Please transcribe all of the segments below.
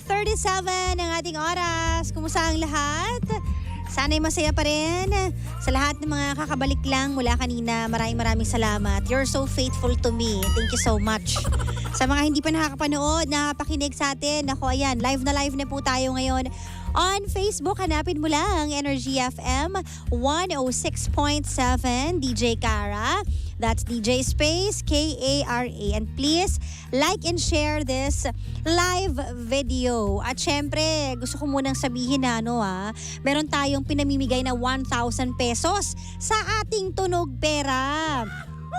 8:37 ang ating oras. Kumusta ang lahat? Sana'y masaya pa rin. Sa lahat ng mga kakabalik lang mula kanina, maraming salamat. You're so faithful to me. Thank you so much. Sa mga hindi pa nakakapanood, nakapakinig sa atin, ako ayan, live na po tayo ngayon. On Facebook, hanapin mo lang Energy FM 106.7 DJ Kara. That's DJ Space K-A-R-A. And please, like and share this live video. At syempre, gusto ko munang sabihin na meron tayong pinamimigay na 1,000 pesos sa ating tunog pera.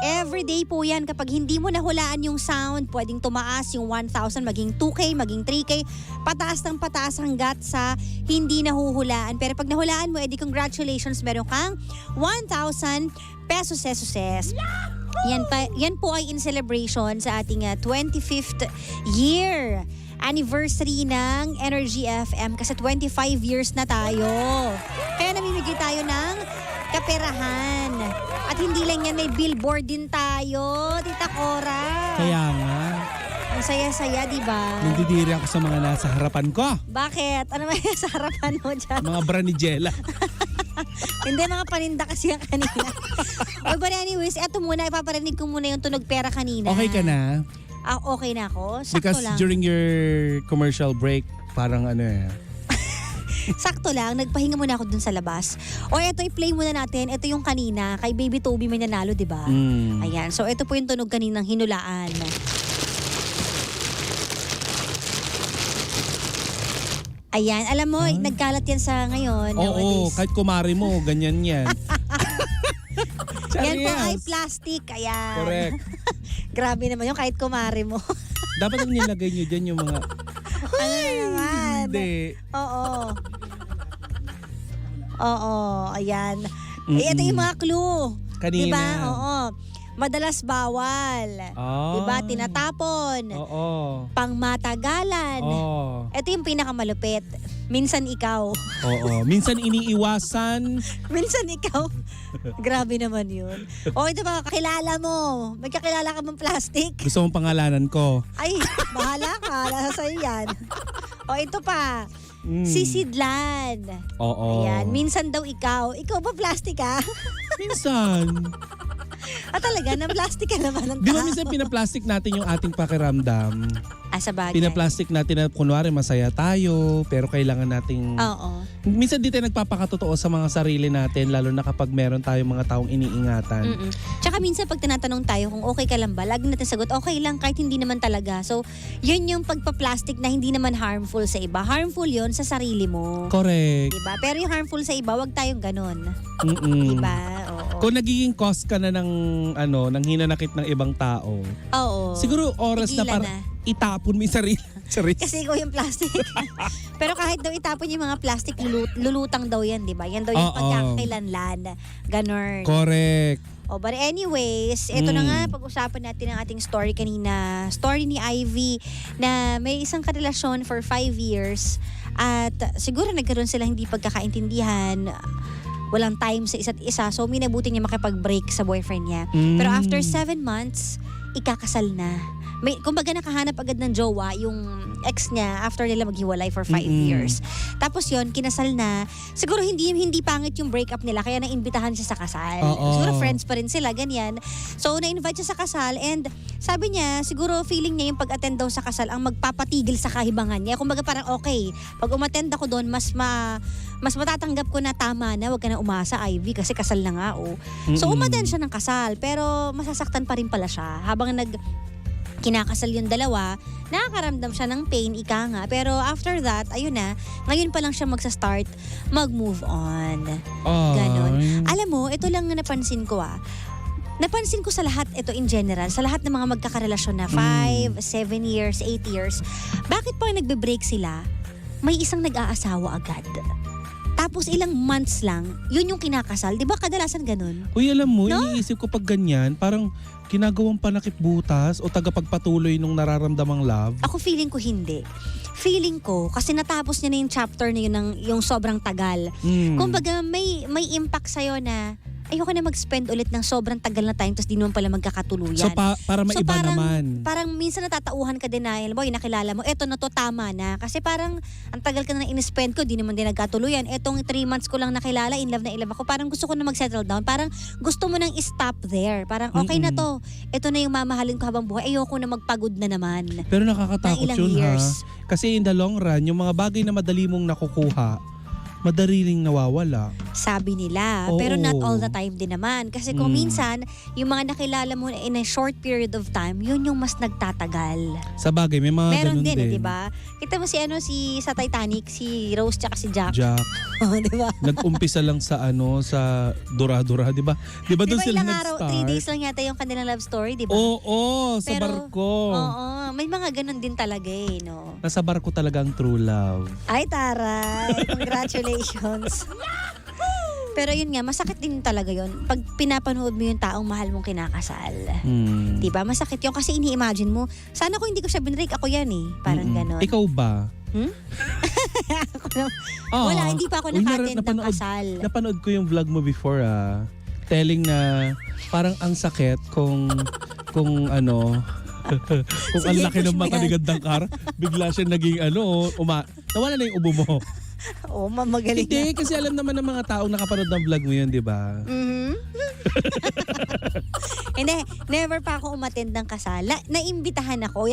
Everyday po yan. Kapag hindi mo nahulaan yung sound, pwedeng tumaas yung 1,000, maging 2K, maging 3K, pataas ng pataas hanggat sa hindi nahuhulaan. Pero pag nahulaan mo, edi congratulations, meron kang 1,000 pesos. Yan po ay in celebration sa ating 25th year anniversary ng Energy FM kasi 25 years na tayo. Kaya namimigay tayo ng kaperahan. At hindi lang yan, may billboard din tayo, Tita Cora. Kaya nga. Ang saya-saya, di ba? Nandidiri ako sa mga nasa harapan ko. Bakit? Ano may sa harapan mo dyan? Mga branigela. Hindi, mga paninda kasi yan kanina. But anyways, eto muna, ipaparinig ko muna yung tunog pera kanina. Okay ka na? Okay na ako? Sakto Because lang. during your commercial break, parang Sakto lang, nagpahinga muna ako dun sa labas. O eto, i-play muna natin. Ito yung kanina, kay Baby Toby may nanalo, di ba? Ayan, so ito po yung tunog kaninang hinulaan. Ayan, alam mo, nagkalat yan sa ngayon. Oo, kahit kumari mo, ganyan yan. Yan po ay plastic, ayan. Correct. Grabe naman yung kahit kumari mo. Dapat ang nilagay nyo dyan yung mga... Ano naman? Hindi. Oo, ayan. Ito yung mga clue. Kanina. Diba? Oo. Madalas bawal. Diba? Tinatapon. Oo. Pangmatagalan. Oo. Ito yung pinakamalupit. Minsan ikaw. Oo. Minsan iniiwasan. Minsan ikaw. Grabe naman yun. O ito ba, kakilala mo. May kakilala ka mong plastic? Gusto mong pangalanan ko. Ay, bahala ka. Nasa sa'yo yan. O ito pa. Sisidlan. Oo. Ayan. Minsan daw ikaw. Ikaw ba plastic ka? Minsan. Talaga, na plastic ka naman ng tao. Di ba minsan pinaplastic natin yung ating pakiramdam? Sa bagay. Pinaplastic natin na kunwari masaya tayo, pero kailangan nating... Oo. Minsan di tayo nagpapakatotoo sa mga sarili natin, lalo na kapag meron tayong mga taong iniingatan. Tsaka minsan pag tinatanong tayo kung okay ka lang ba, lagi natin sagot, okay lang kahit hindi naman talaga. So, yun yung pagpa-plastic na hindi naman harmful sa iba. Harmful yun sa sarili mo. Correct. Diba? Pero yung harmful sa iba, wag tayong ganun. Diba? Oo. Kung nagiging cause ka na ng hinanakit ng ibang tao, Oo. siguro oras na Tigilan para itapon mo yung sarili. Kasi ikaw yung plastic. Pero kahit daw itapon yung mga plastic, lulutang daw yan, di ba? Yan daw yung pagkakakilanlan. Ganon. Correct. But anyways, ito na nga, pag-usapan natin ang ating story kanina. Story ni Ivy na may isang karelasyon for 5 years at siguro nagkaroon sila hindi pagkakaintindihan. Walang time sa isa't isa. So, minabuti niya makipag-break sa boyfriend niya. Pero after 7 months, ikakasal na. Kumbaga nakahanap agad ng jowa yung ex niya after nila maghiwalay for 5 years. Tapos yon kinasal na. Siguro hindi pangit yung breakup nila kaya naimbitahan siya sa kasal. Siguro friends pa rin sila, ganyan. So na-invite siya sa kasal and sabi niya, siguro feeling niya yung pag-attend daw sa kasal ang magpapatigil sa kahibangan niya. Kumbaga parang okay, pag umattend ako doon, mas matatanggap ko na tama na, wag ka na umasa, Ivy, kasi kasal na nga. So umattend siya ng kasal pero masasaktan pa rin pala siya habang kinakasal yung dalawa, nakakaramdam siya ng pain, ika nga. Pero after that, ayun na, ngayon pa lang siya magsa-start mag-move on. Ganon. Alam mo, ito lang na napansin ko Napansin ko sa lahat, ito in general, sa lahat ng mga magkakarelasyon na 5, 7 years, 8 years, bakit pag nagbe-break sila, may isang nag-aasawa agad? Tapos ilang months lang, yun yung kinakasal. Di ba kadalasan ganun? Uy, alam mo, iniisip ko pag ganyan, parang ginagawang panakip butas o tagapagpatuloy nung nararamdamang love. Ako feeling ko hindi. Feeling ko, kasi natapos niya na yung chapter na yun yung sobrang tagal. Kumbaga may impact sa'yo na ayoko na mag-spend ulit ng sobrang tagal na time tapos di naman pala magkakatuluyan. So para maiba naman. Parang minsan natatauhan ka din na, alam mo, yung nakilala mo, eto na to, tama na. Kasi parang ang tagal ka na in-spend ko, di naman din nagkatuluyan. Etong 3 months ko lang nakilala, in love ako. Parang gusto ko na mag-settle down. Parang gusto mo nang i-stop there. Parang okay na to. Ito na yung mamahalin ko habang buhay. Ayoko na magpagod na naman. Pero nakakatakot Na ilang yun years. ha. Kasi in the long run, yung mga bagay na madali mong nakukuha, madali ring nawawala. Sabi nila. Oo. Pero not all the time din naman. Kasi kung Mm. minsan, yung mga nakilala mo in a short period of time, yun yung mas nagtatagal. Sa bagay, may mga Meron ganun din, din. di ba? Kita mo si sa Titanic, si Rose tsaka si Jack. Jack, Oh, di ba? nag-umpisa lang sa sa Dura-Dura, di ba? Di ba Di doon ba sila ilang araw, 3 days nag-start? lang yata yung kanilang love story, di ba? Oo, sa Pero, barko. Oo, may mga ganun din talaga no? Nasa barko talaga ang true love. Ay, taray! Congratulations! Pero yun nga, masakit din talaga yun. Pag pinapanood mo yung taong mahal mong kinakasal. Hmm. Diba? Masakit yun kasi ini-imagine mo, sana kung hindi ko siya binrake, ako yan eh. Parang ganon. Ikaw ba? Wala, hindi pa ako Uy, naka-attend ng napanood- kasal. Napanood ko yung vlog mo before telling na parang ang sakit kung kung kung ang Sige, laki ng push mo mata ni yan. Gandang Kar, bigla siya naging nawala na yung ubo mo. Oo, magaling na. Hindi, kasi alam naman ng mga taong nakapanood ng vlog mo yun, di ba? Mhm. Hindi, never pa ako umattend ng kasal. Naimbitahan ako.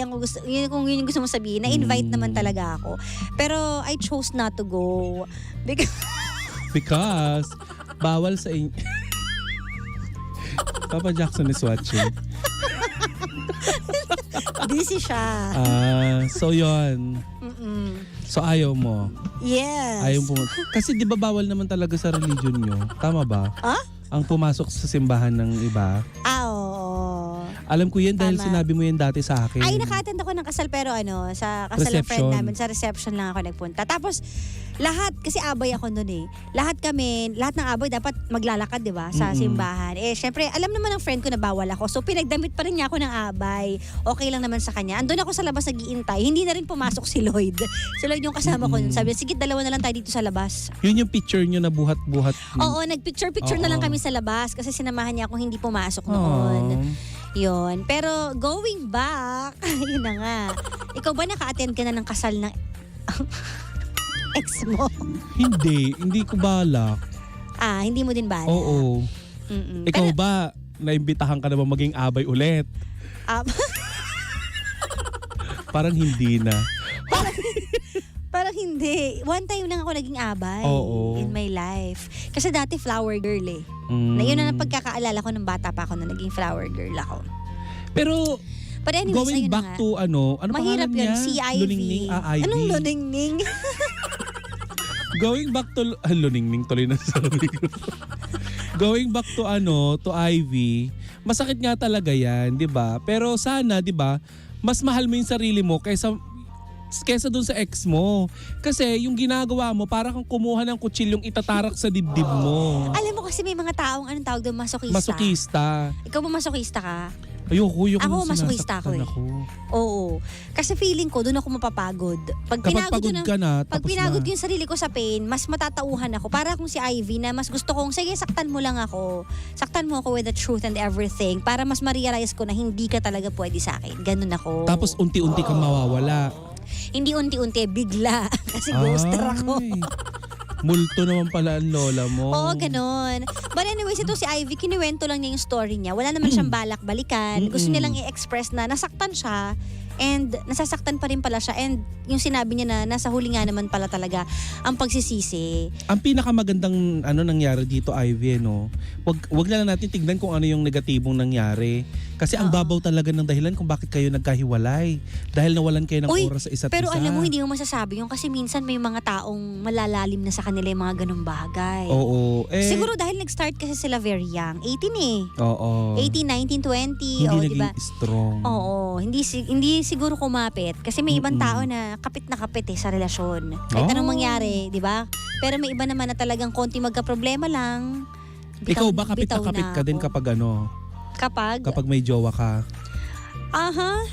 Kung yun yung gusto mo sabihin, na-invite naman talaga ako. Pero I chose not to go. Because bawal sa inyo. Papa Jackson is watching. Busy siya. So yon. Mm-mm. So ayaw mo. Yes. Ayaw pumunta. Kasi di ba bawal naman talaga sa religion nyo? Tama ba? Ah? Ang pumasok sa simbahan ng iba. Oo. Alam ko yan dahil Tama. sinabi mo yan dati sa akin. Ay, naka-attend ako ng kasal pero sa kasal ng friend Reception. namin, sa reception lang ako nagpunta. Tapos, lahat, kasi abay ako nun eh. Lahat ng abay dapat maglalakad, di ba? Sa Mm-mm. simbahan. Syempre, alam naman ng friend ko na bawal ako. So, pinagdamit pa rin niya ako ng abay. Okay lang naman sa kanya. Andun ako sa labas nag-iintay. Hindi na rin pumasok si Lloyd. Si Lloyd yung kasama ko nun. Sabi, sige, dalawa na lang tayo dito sa labas. Yun yung picture nyo na buhat-buhat. Oo, nagpicture-picture na lang Oo. kami sa labas kasi sinamahan niya akong hindi pumasok Aww. noon. Yun. Pero going back, yun na nga. Ikaw ba naka-attend ka na ng kasal ng ex mo? Hindi ko balak. Hindi mo din ba? Oo. Mm-mm. Ikaw Pero, ba, naimbitahan ka na ba maging abay ulit? Parang hindi na. parang hindi. One time lang ako naging abay Oo. in my life. Kasi dati flower girl eh. Mm. Na yun na pagkakaalala ko ng bata pa ako na naging flower girl ako. Pero But anyways, going ayun na back nga. to ano Mahirap pangalan yun, niya? si Ivy. Luningning, Ivy. Anong luningning? Going back to Luningning tuloy na sabi ko. Going back to to Ivy, masakit nga talaga 'yan, 'di ba? Pero sana, 'di ba, mas mahal mo 'yung sarili mo kaysa doon sa ex mo. Kasi yung ginagawa mo, para kang kumuha ng kutsilyong itatarak sa dibdib mo. Alam mo kasi may mga taong anong tawag doon, masokista. Masokista. Ikaw ba masokista ka? Ayoko Ako, nung masokista ako sinasaktan eh. ako. Oo. Kasi feeling ko, doon ako mapapagod. Pag Kapag pinagod pagod ko na, ka na, pag tapos pinagod na. yung sarili ko sa pain, mas matatauhan ako. Para kung si Ivy na mas gusto kong, sige, saktan mo lang ako. Saktan mo ako with the truth and everything. Para mas ma-realize ko na hindi ka talaga pwede sa akin. Ganun ako. Tapos unti-unti kang mawawala. Hindi unti-unti, bigla. Kasi ghoster ako. Ay, multo naman pala ang lola mo. Oo, ganun. But anyways, ito si Ivy, kinuwento lang niya yung story niya. Wala naman siyang balak balikan. Gusto niya lang i-express na nasaktan siya and nasasaktan pa rin pala siya. And yung sinabi niya na nasa huli nga naman pala talaga ang pagsisisi. Ang pinakamagandang nangyari dito, Ivy, no? Wag na lang natin tignan kung ano yung negatibong nangyari. Kasi ang babaw talaga ng dahilan kung bakit kayo nagkahiwalay. Dahil nawalan kayo ng oras sa isa't Pero isa. alam mo, hindi mo masasabi yun kasi minsan may mga taong malalalim na sa kanila yung mga ganung bagay. Oo. Siguro dahil nag-start kasi sila very young. 18 eh. Oo. 18, 19, 20. Hindi diba? naging strong. Oo, hindi siguro kumapit kasi may ibang tao na kapit sa relasyon. Kahit anong mangyari, 'di ba? Pero may iba naman na talagang konti magka-problema lang. Ikaw ba bitaw kapit-kapit na ka din ako. kapag may jowa ka? Aha.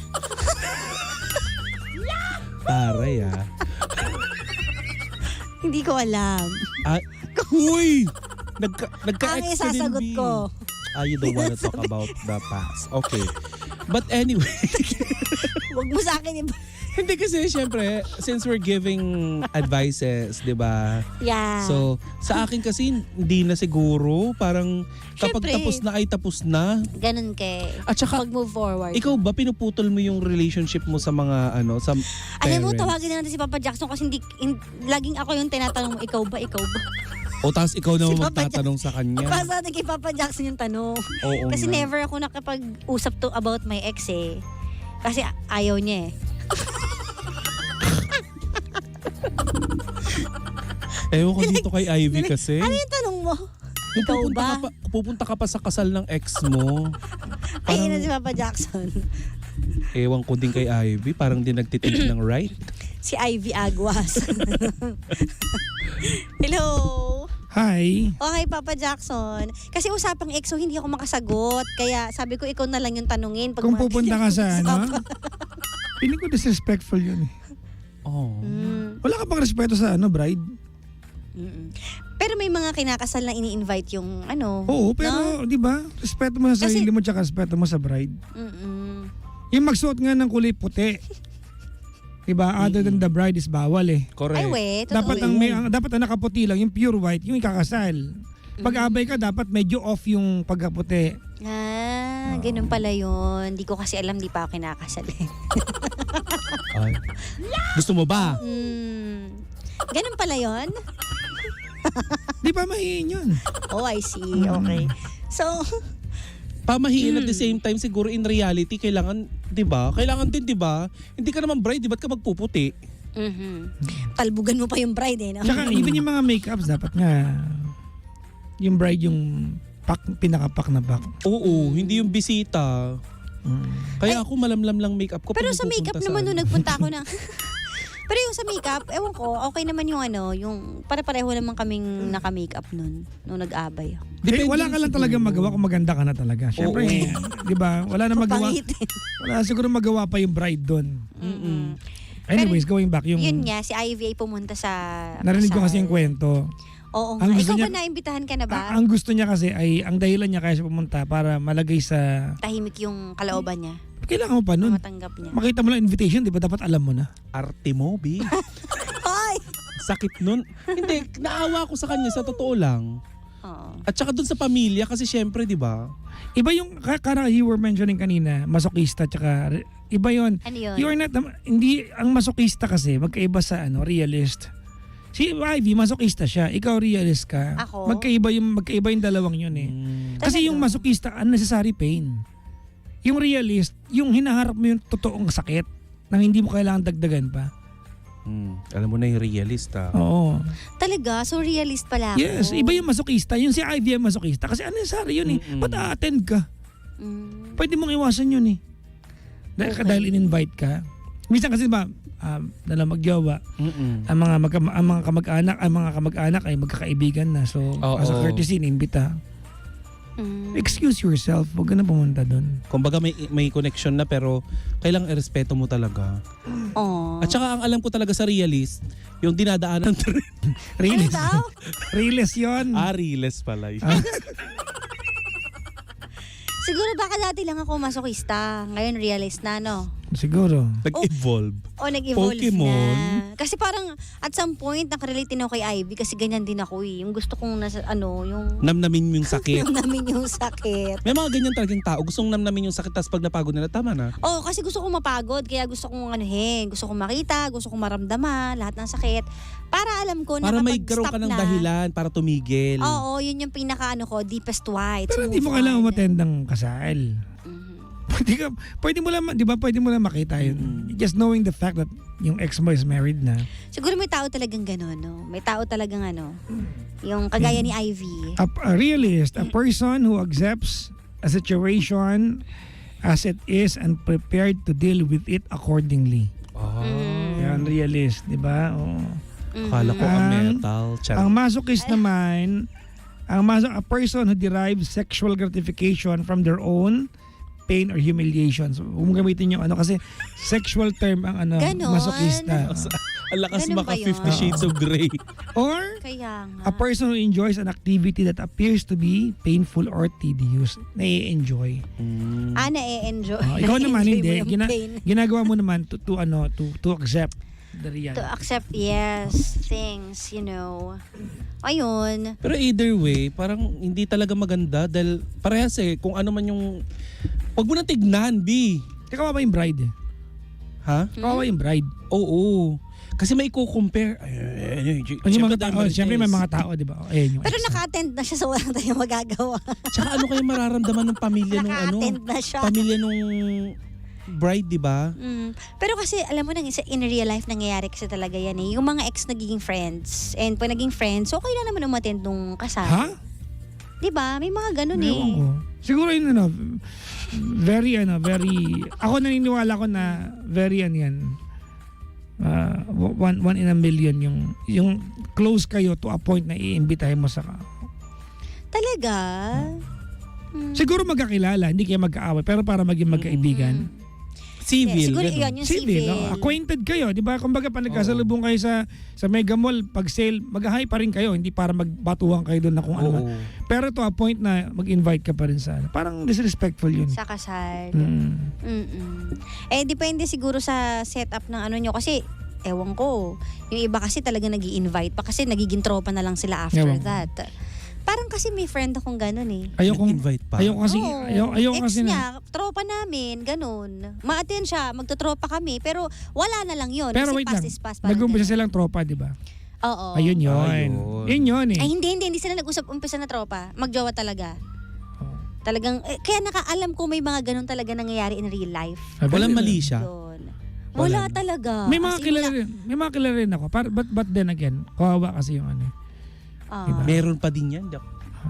Taray Hindi ko alam. Uy! Nagka-ex Ang ka din, isasagot B. ko. You don't wanna talk about the past. Okay. But anyway, Huwag mo sa akin hindi kasi syempre, since we're giving advices, di ba? Yeah. So, sa akin kasi, hindi na siguro. Parang kapag Syempre. tapos na ay tapos na. ganun kay. At saka, Pag-move forward. ikaw ba, pinuputol mo yung relationship mo sa mga, sa Alam mo, parents? tawagin na natin si Papa Jackson kasi laging ako yung tinatanong mo, ikaw ba? O tapos ikaw naman Si Papa magtatanong sa kanya. Basta kay Papa Jackson yung tanong. Oo Kasi nga. never ako nakapag-usap to about my ex eh. Kasi ayaw niya eh. Ewan ko dito kay Ivy kasi. Ano yung tanong mo? Yung Ikaw ba? pupunta ka pa sa kasal ng ex mo. Ayun na si Papa Jackson. Ewan ko din kay Ivy. Parang din nagtitake ng right. Si Ivy Aguas. Hello. Hi. Okay, Papa Jackson. Kasi usapang EXO, hindi ako makasagot. Kaya sabi ko, ikaw na lang yung tanungin. Pag Kung mga pupunta ka sa usapan. Piling ko disrespectful yun eh. Oh. Wala ka pang respeto sa bride? Mm-mm. Pero may mga kinakasal na ini-invite yung Oo, pero di ba? Respeto mo sa Kasi- sarili mo tsaka respeto mo sa bride. Mm-mm. Yung magsuot nga ng kulay puti. Di ba? Other than the bride is bawal eh. Correct. Ay, wait. Totoo Dapat yun. dapat ang nakaputi lang, yung pure white, yung ikakasal. Pag abay ka, dapat medyo off yung pagkaputi. Ganun pala yun. Di ko kasi alam, di pa ako kinakasal eh. Ay. Gusto mo ba? Ganun pala yun? Di ba mahihin yun? Oh, I see. Okay. So, Pamahiin at the same time siguro in reality kailangan, 'di ba? Kailangan din, 'di ba? Hindi ka naman bride, 'di ba't ka magpuputi? talbugan mo pa yung bride eh. No? Tsaka even yung mga makeups, dapat nga yung bride yung pinaka-pack na pack. Oo, hindi yung bisita. Kaya ako malamlam lang makeup ko. Pero pag sa makeup pupunta naman sa nung nagpunta ako ng... Pero yung sa makeup, ewan ko, okay naman yung yung pare-pareho naman kaming naka-makeup nun, nung nag-abay ako. Depende, wala ka lang siguro. talaga magawa kung maganda ka na talaga. Siyempre, di ba? Wala na magawa. Papangitin. Wala siguro magawa pa yung bride doon. Mm-mm. Anyways, going back, yung Yun nga, si Ivy ay pumunta sa... narinig ko kasal. kasi yung kwento. Oo nga. Ang gusto Ikaw niya- ba naimbitahan ka na ba? Ang gusto niya kasi ay, ang dahilan niya kaya siya pumunta para malagay sa... Tahimik yung kalooban niya. Kailangan mo pa nun. Matanggap niya. Makita mo lang invitation, di ba? Dapat alam mo na. arte mo, B. Hoy! Sakit nun. Hindi, naawa ko sa kanya sa totoo lang. Oo. At saka dun sa pamilya kasi syempre, 'di ba? Iba yung, kara you were mentioning kanina, masokista, tsaka, iba yun. Ano yun? You are not, hindi, ang masokista kasi, magkaiba sa realist. Si Ivy, masokista siya. Ikaw realist ka. Ako? Magkaiba yung dalawang yun eh. Kasi Talaga? yung masokista, unnecessary pain. Yung realist, yung hinaharap mo yung totoong sakit nang hindi mo kailangan dagdagan pa. Alam mo na yung realista. Oo. Talaga? So realist pala ako? Yes, iba yung masokista. Yung si Ivy ang masokista. Kasi unnecessary yun eh. Ba't a-attend ka? Pwede mong iwasan yun eh. Dahil in-invite ka. Minsan kasi ba, dala magjowa, ang mga kamag-anak ay magkakaibigan na. So, as a courtesy, inimbita. Excuse yourself, huwag ka na pumunta doon. Kumbaga may connection na pero kailangang irespeto mo talaga. Oh. At saka ang alam ko talaga sa realist, yung dinadaanan Ano Realist. daw? Realist yun. realist pala. Siguro baka dati lang ako masokista. Ngayon realist na, no? Siguro. Nag-evolve. O nag-evolve Pokemon. na. Kasi parang at some point nakarelate din ako kay Ivy kasi ganyan din ako eh. Yung gusto kong yung Namnamin mo yung sakit. namin yung sakit. May mga ganyan talagang tao. Gustong namnamin yung sakit tapos pag napagod nila, tama na. Oh, kasi gusto kong mapagod kaya gusto kong gusto kong makita, gusto kong maramdaman lahat ng sakit para alam ko na Para kapag may karoon ka stop ng na, dahilan para tumigil. Oo, yun yung pinaka deepest white. Pero hindi mo kailangan umattend ng kasal. Pwede mo lang, di ba, pwede mo lang makita yun. Just knowing the fact that yung ex mo is married na. Siguro may tao talagang gano'n, no? May tao talagang yung kagaya ni Ivy. A realist, a person who accepts a situation as it is and prepared to deal with it accordingly. Yan, realist, di ba? Oo. Akala ko ang Ang- metal. Ang masochist naman, a person who derives sexual gratification from their own pain or humiliation. So, kung gamitin yung kasi sexual term ang Ganon. masochista. Ang lakas Ganun maka ba yun? 50 Shades of Grey. Or Kaya nga. A person who enjoys an activity that appears to be painful or tedious, nai-enjoy. Na-e-enjoy. Ikaw naman Na-enjoy hindi. mo yung pain. Ginagawa mo naman to accept the reality. To accept, yes, things, Ayun. Pero either way, parang hindi talaga maganda dahil parehas kung ano man yung... Huwag mo na tignan, B. Kawawa yung bride eh. Ha? Kawawa yung bride. Oo. Kasi may i-compare. Yung mga tao, siyempre may mga tao, di ba? Ayun yung Pero ex. naka-attend na siya, so wala tayong magagawa. Tsaka ano kayo mararamdaman ng pamilya nung Naka-attend na siya. Pamilya nung bride, di ba? Pero kasi alam mo nang in real life nangyayari kasi talaga yan eh. Yung mga ex nagiging friends. And pag naging friends, okay lang naman umattend nung kasal. Ha? Di ba? May mga ganun eh. Ewan ko. Siguro yun very, ako naniniwala ko na very yan. One in a million yung close kayo to a point na iimbitahin mo sa Talaga? siguro magkakilala, hindi kayo magkaaway pero para maging magkaibigan. Civil. Siguro ganun. yun, yung civil. Acquainted kayo, di ba? Kumbaga pag nagkasalubong kayo sa Mega Mall, pag sale, mag-hi pa rin kayo, hindi para magbatuhan kayo doon na kung ano man. Oo. Pero to a point na mag-invite ka pa rin sa parang disrespectful yun. Sa kasal. Mm. Depende siguro sa setup ng ano nyo. Kasi, ewan ko, yung iba kasi talaga nag-i-invite pa kasi nagiging tropa na lang sila after Ewan ko. that. Parang kasi may friend akong ganun eh. Nag-invite pa. Ayoko kasi, Oo. ayoko Ex kasi niya, tropa namin, ganun. Ma-attend siya, magtotropa kami, pero wala na lang yun. Pero kasi wait past lang, is past. parang nag-umpisa ganun. silang tropa, di ba? Oo. Ayun yun. Ayun. Yun yun eh. Ay, hindi sila nag-usap umpisa na tropa. Magjowa talaga. Oh. Talagang, kaya nakaalam ko may mga ganun talaga nangyayari in real life. Walang mali siya. Yun. Wala talaga. May mga As in, kilala wala. rin. May mga kilala rin ako. But then again, kawawa kasi yung ano. Ah, Meron pa din yan.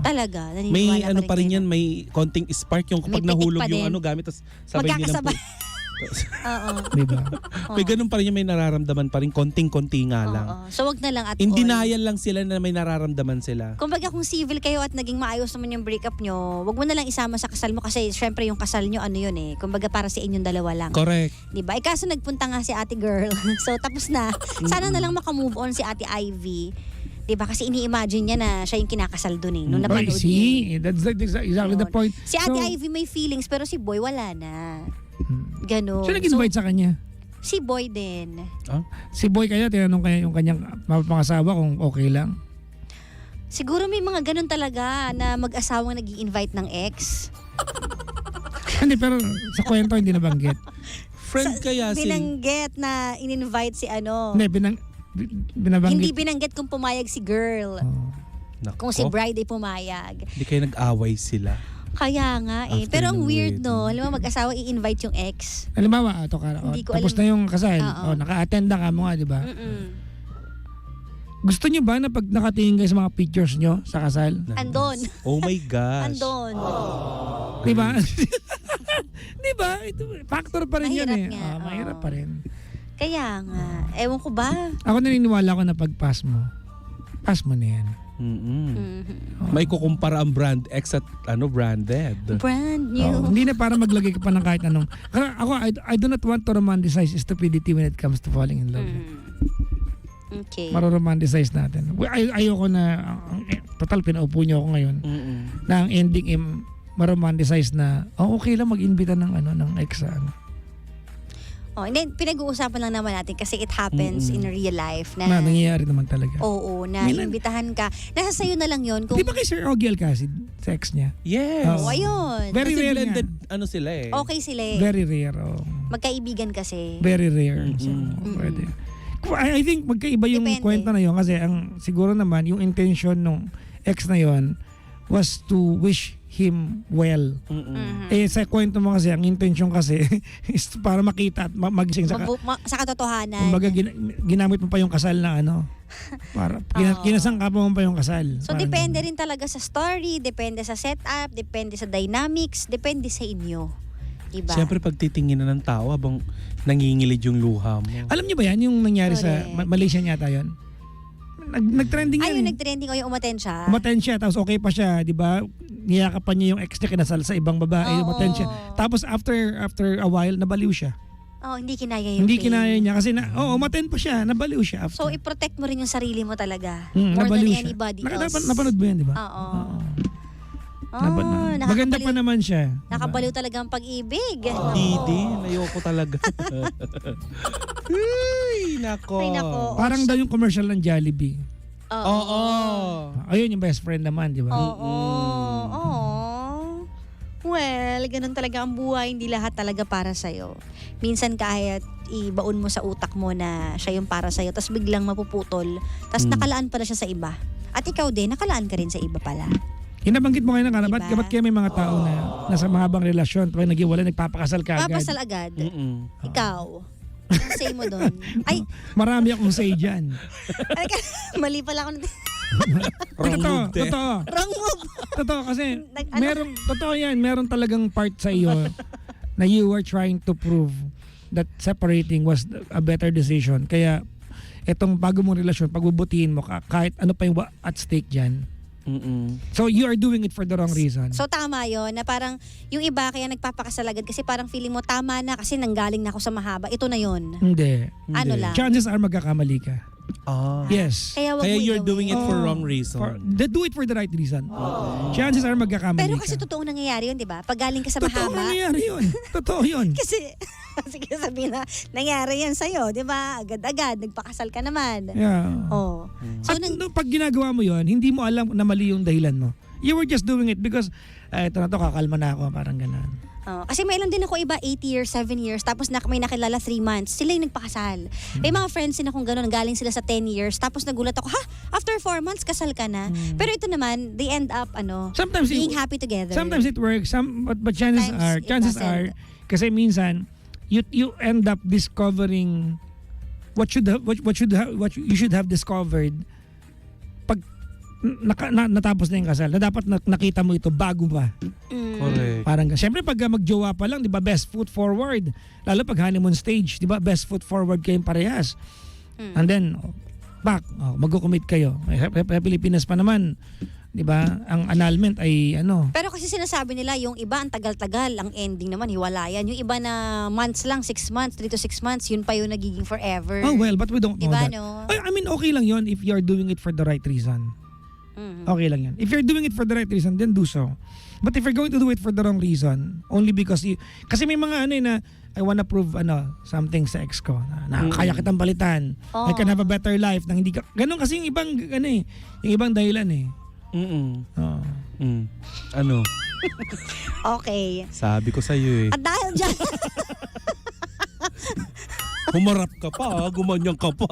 talaga. May naniniwala ano pa rin kayo yan, may konting spark yung May kapag nahulog pitik pa yung din. gamit tapos sabay nilang Magkakasabay. Oo. Di ba? May ganun pa rin yung may nararamdaman pa rin, konting-konti nga lang. Oo. So wag na lang at In all. denial lang sila na may nararamdaman sila. Kumbaga kung civil kayo at naging maayos naman yung breakup nyo, wag mo na lang isama sa kasal mo kasi syempre yung kasal nyo ano yun eh. Kumbaga para sa inyong dalawa lang. Correct. Diba? Kaso nagpunta nga si ate girl. So tapos na. Sana na lang makamove on si ate Ivy. Diba? Kasi ini-imagine niya na siya yung kinakasal dun eh. Nung Oh, napanood see, niya. that's exactly the Yun. point. Si ate So, Ivy may feelings pero si Boy wala na. Ganon. Sino nag-invite sa kanya? Si Boy din. Si Boy kaya, tinanong kaya yung kanyang mapapangasawa kung okay lang. Siguro may mga ganon talaga na mag-asawang nag invite ng ex. Hindi, pero sa kwento hindi nabanggit. Friend kaya si... Binanggit na in-invite si ano. Hindi, binabanggit. Hindi binanggit kung pumayag si girl. Oh. Kung si bride ay pumayag. Hindi kayo nag-away sila. Kaya nga eh. After Pero ang ng weird wedding. no. Alam mo mag-asawa i-invite yung ex. Halimbawa, Hindi ko tapos alam. na yung kasal. Oo. Naka-attend na ka mo nga, di ba? Mm-mm. Gusto nyo ba na pag nakatingin kayo sa mga pictures nyo sa kasal? Andon. Oh my gosh. Andon. Di ba? Di ba? Ito, factor pa rin yan Mahirap eh. nga, Mahirap oo. pa rin. Kaya nga. Ewan ko ba? Ako naniniwala ko na pag pass mo na yan. Mhm. May kukumpara ang brand X at branded. Brand Oo, new. hindi na para maglagay ka pa ng kahit anong. Ako, I do not want to romanticize stupidity when it comes to falling in love. Okay. Maroromanticize natin. Ayoko na, total pinaupo niyo ako ngayon, na ang ending maromanticize na, okay lang mag-invita ng ex sa And then, pinag-uusapan lang naman natin kasi it happens in real life na na nangyayari naman talaga. oo, na Milan. imbitahan ka. Nasa sayo na lang yun kung Di ba kay Sir Ogie Alcacid, sa ex niya? Yes. Oo. ayun. Very Kasi rare blended nga. sila eh. Okay sila eh. Very rare. Magkaibigan kasi. Very rare. So, pwede. I think magkaiba yung Depende. kwento na yun kasi siguro naman yung intention ng ex na yun was to wish him well. Sa kwento mo kasi, ang intention kasi is para makita at magising sa Sa katotohanan. kumbaga ginamit mo pa yung kasal na para kinasangka mo pa yung kasal. So, Parang depende ganun. rin talaga sa story, depende sa setup, depende sa dynamics, depende sa inyo. Diba? Siyempre pag titingin na ng tao habang nangingilid yung luha mo. Alam niyo ba yan yung nangyari sa Correct. Malaysia yata yun? Nag-trending yan. Ayun, eh. nag-trending o yung umaten siya. Umaten siya, tapos okay pa siya, di ba? Niyakapan niya yung ex niya, kinasal sa ibang babae, Oo. umaten siya. Tapos after a while, nabaliw siya. Oh, hindi kinaya yung Hindi pain. kinaya niya kasi maten pa siya, nabaliw siya after. So, i-protect mo rin yung sarili mo talaga. Mm, More than nabaliw siya. anybody else. Napanood mo yan, di ba? Oo. Maganda nakakabaliw, pa naman siya. nakabaliw talaga ang pag-ibig. Hindi din. Ayoko talaga. Ay, nako. Ay, nako. Parang daw yung commercial ng Jollibee. Oo. Ayun yung best friend naman, di ba? Oo. Oo. Well, ganun talaga ang buhay. Hindi lahat talaga para sa'yo. Minsan kahit ibaon mo sa utak mo na siya yung para sa'yo, tapos biglang mapuputol, tapos nakalaan pala siya sa iba. At ikaw din, nakalaan ka rin sa iba pala. Hinabanggit mo kayo ng karabat, Diba? ba't kaya may mga tao na nasa mahabang relasyon, pag nag-iwalay, nagpapakasal ka agad. Papasal agad. Mm-mm. Ikaw. Ang say mo doon. Ay, Marami akong say dyan. mali pala ako. Wrong move, te. Totoo. Wrong move. Totoo kasi Ano? totoo yan, meron talagang part sa iyo na you were trying to prove that separating was a better decision. Kaya etong bago mong relasyon, pagbubutihin mo kahit ano pa yung at stake dyan. Mm-mm. So you are doing it for the wrong reason. So tama yon na parang yung iba kaya nagpapakasal agad kasi parang feeling mo tama na kasi nanggaling na ako sa mahaba. Ito na yon. Hindi. Ano Hindi. lang. Chances are magkakamali ka. Ah. Yes. Kaya wag Kaya mo you're gawin. doing it for wrong reason. Do it for the right reason. Chances are magkakamali Pero ka. kasi totoong nangyayari yun, di ba? Pag galing ka sa Totoo mahaba. nangyayari yun. Totoo yun. Kasi, sige sabihin na, nangyari yan sa'yo, di ba? Agad-agad, nagpakasal ka naman. Yeah. Oh. So, At pag ginagawa mo yon, hindi mo alam na mali yung dahilan mo. You were just doing it because, ito na to, kakalma na ako, parang ganun. kasi may ilan din ako iba, 8 years, 7 years, tapos may nakilala 3 months, sila yung nagpakasal. May mga friends din akong gano'n, galing sila sa 10 years, tapos nagulat ako, after 4 months, kasal ka na. Pero ito naman, they end up, Sometimes being happy together. Sometimes it works, but chances Sometimes it are, doesn't. kasi minsan, you end up discovering what you should have discovered pag natapos na yung kasal, na dapat nakita mo ito bago pa. Correct. Parang syempre pag magjowa pa lang, 'di ba, best foot forward. Lalo pag honeymoon stage, 'di ba, best foot forward kayong parehas. And then magko-commit kayo. Pilipinas pa naman, 'di ba? Ang annulment ay Pero kasi sinasabi nila, yung iba ang tagal-tagal, ang ending naman hiwalayan. Yung iba na months lang, 6 months, 3 to 6 months, yun pa yung nagiging forever. oh well, but we don't know Diba, that. no? I mean, okay lang 'yon if you're doing it for the right reason. Okay lang 'yan. If you're doing it for the right reason, then do so. But if you're going to do it for the wrong reason, only because kasi may mga na I wanna prove something sa ex ko na kaya kitang palitan. I can have a better life nang hindi ka ganun kasi yung ibang yung ibang dahilan eh. Mm-mm. Oo. Ano? Okay. Sabi ko sa'yo eh. At dahil dyan, Humarap ka pa, gumanyan ka pa.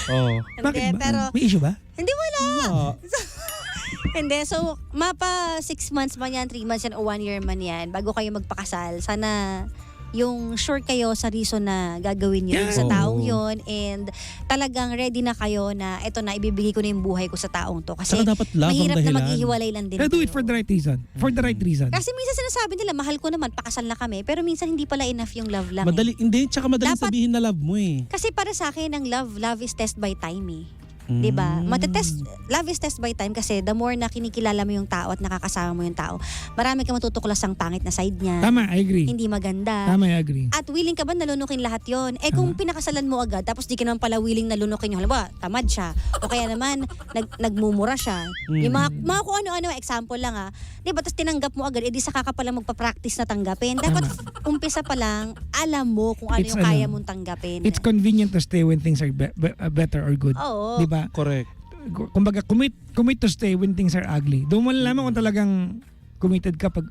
Oh. Bakit ba? pero, May issue ba? hindi wala. Ah. Hindi, so, mapa 6 months man yan, 3 months yan, o 1 year man yan, bago kayo magpakasal, sana yung sure kayo sa reason na gagawin nyo Yeah. sa taong Oo. yon, and talagang ready na kayo na eto na, ibibigay ko na yung buhay ko sa taong to. Kasi Saka dapat love ang mahirap na dahilan. maghihiwalay lang din Pero do it kayo. for the right reason. For the right reason. Kasi minsan sinasabi nila, mahal ko naman, pakasal na kami, pero minsan hindi pala enough yung love lang. Madali, hindi, tsaka madaling Dapat- sabihin na love mo eh. Kasi para sa akin, ang love is test by time eh. 'Di ba? Love is test by time kasi the more na kinikilala mo yung tao at nakakasama mo yung tao, marami kang matutuklas ang pangit na side niya. Tama, I agree. Hindi maganda. Tama, I agree. At willing ka ba nalunukin lahat yon? Kung pinakasalan mo agad tapos di ka naman pala willing nalunukin yung halimbawa, tamad siya o kaya naman nagmumura siya. Yung mga kung ano-ano, example lang 'Di ba? Tapos tinanggap mo agad, edi saka ka pala magpa-practice na tanggapin. Dapat umpisa pa lang, alam mo kung ano It's yung kaya mong tanggapin. It's convenient to stay when things are better or good. Oo. 'Di ba? Correct. Kumbaga, commit to stay when things are ugly. Doon mo malalaman kung talagang committed ka pag...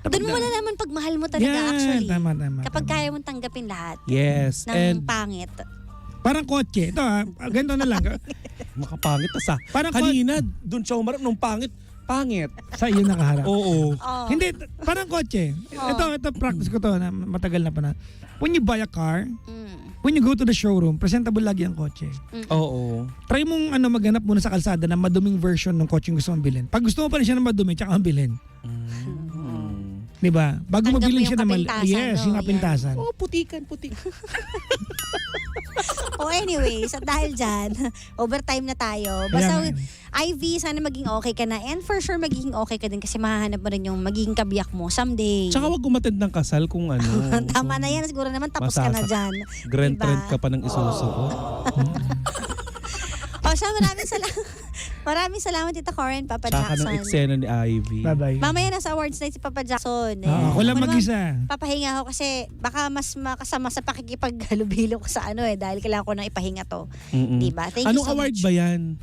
Doon mo malalaman pag mahal mo talaga actually. Tama. Kapag tama. kaya mong tanggapin lahat Yes. ng And pangit. Parang kotse. Ito ganito na lang. makapangit na sa. Parang Kanina, dun siya umarap nung pangit. Pangit. sa iyo nakaharap. Oo. Oh. Hindi, parang kotse. Ito practice ko to na matagal na pa na. When you buy a car, when you go to the showroom, presentable lagi ang kotse. Oo. Try mong maghanap muna sa kalsada ng maduming version ng kotse yung gusto mong bilhin. Pag gusto mo pa rin siya ng madumi, tsaka ang bilhin. 'Di Di ba? Bago Tanggap mo mabili yung siya naman. kapintasan, Yes, no? yung kapintasan. Oh, putikan. Oh, anyways, at dahil dyan, overtime na tayo. Kaya Basta, nga. Ivy, sana maging okay ka na. And for sure, magiging okay ka din kasi mahahanap mo rin yung magiging kabiyak mo someday. Tsaka wag umattend ng kasal kung ano. Tama na yan. Siguro naman tapos ka na Masasak. dyan. Grand Diba? trend ka pa ng isuso ko. O siya, maraming salamat Tita Corin, Papa Tsaka ng Jackson. eksena ni Ivy. Bye-bye. Mamaya nasa awards night si Papa Jackson. Ako lang naman mag-isa. papahinga ako kasi baka mas makasama sa pakikipaghalubilo ko sa ano dahil kailangan ko nang ipahinga to. Mm-mm. Diba? Thank you Anong so award much. ba yan?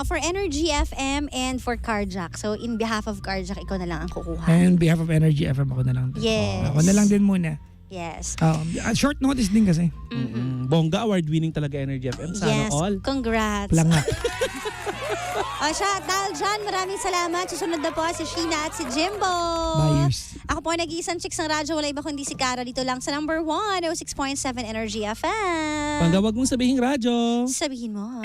For Energy FM and for Carjack. So in behalf of Carjack, ikaw na lang ang kukuha. And on behalf of Energy FM, ako na lang. Yes. Ako na lang din muna. Yes. Short notice din kasi. Mm-mm. Bongga award-winning talaga Energy FM. Sana Yes. all. Congrats. Langak. O siya, dahil dyan, maraming salamat. Susunod na po si Sheena at si Jimbo. Buyers. Ako po nag-iisang chicks ng radyo. Wala iba kundi si Cara dito lang sa number 1, 06.7 Energy FM. Pangga, wag mong sabihin radyo. Sabihin mo.